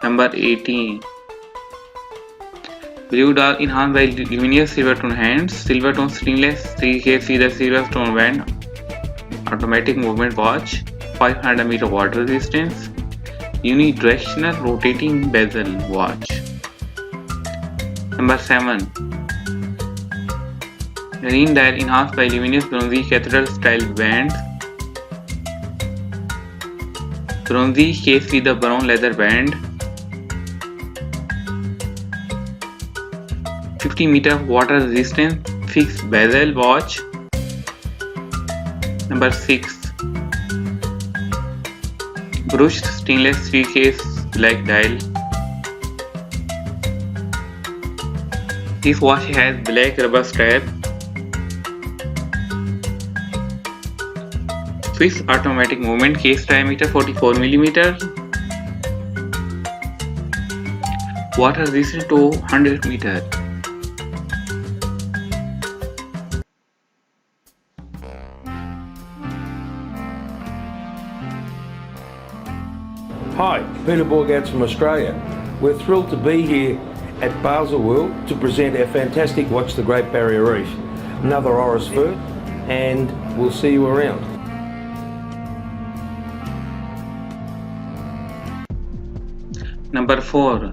Number 18. Blue dial enhanced by luminous silver tone hands, silver tone stainless 3K with the silver tone band, automatic movement watch, 500 meter water resistance, unidirectional rotating bezel watch. Number 7. Green dial enhanced by luminous bronzy cathedral style bands, bronzy case with a brown leather band, 50 meter water resistance fixed bezel watch. Number 6. Brushed stainless 3K black dial. This watch has black rubber strap. Swiss automatic movement, case diameter 44 mm. Water resistant to 100 meter. Hi, Peter Borgats from Australia. We're thrilled to be here at Baselworld to present our fantastic Watch the Great Barrier Reef, another Oris fur, and we'll see you around. Number 4.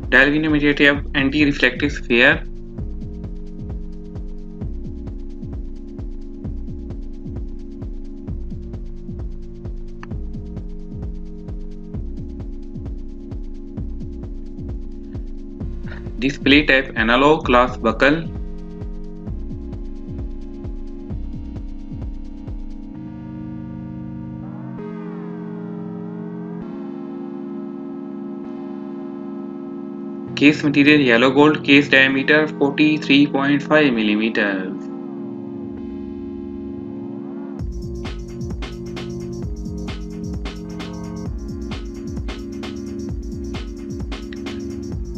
Dial anti-reflective sphere. Display type analog glass buckle. Case material yellow gold, case diameter 43.5 mm.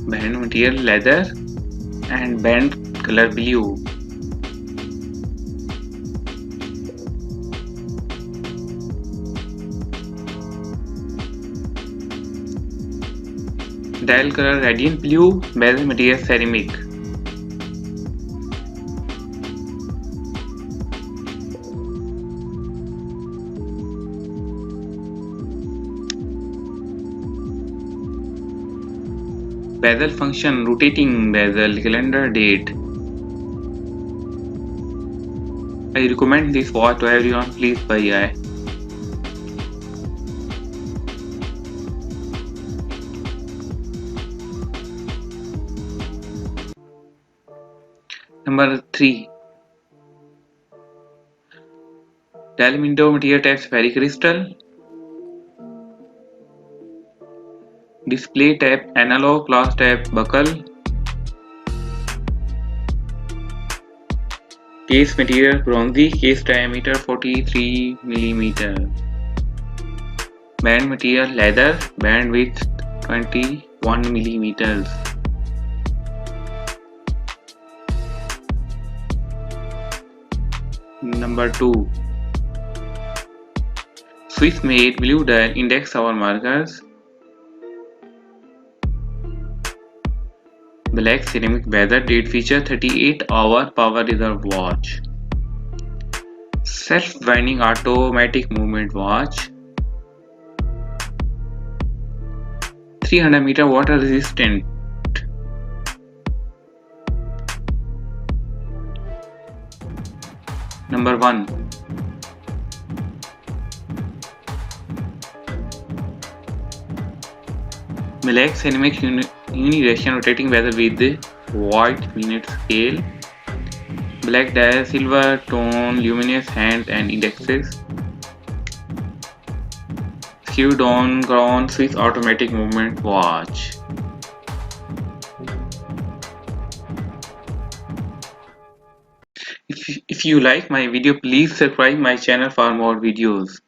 Band material leather and band color blue. Dial color radiant blue, bezel material ceramic. Bezel function, rotating bezel, calendar date. I recommend this watch to everyone, please buy it. Number 3. Dial window material type spherical crystal. Display type analog glass type buckle. Case material bronzy, case diameter 43 mm. Band material leather, band width 21 mm. Number 2. Swiss made blue dial index hour markers. Black ceramic bezel, date feature 38-hour power reserve watch. Self-winding automatic movement watch. 300 meter water resistant. Number 1. Black ceramic unidirectional rotating bezel with white minute scale. Black dial, silver tone, luminous hands and indexes. Skewed on ground Swiss automatic movement watch. If you like my video, please subscribe my channel for more videos.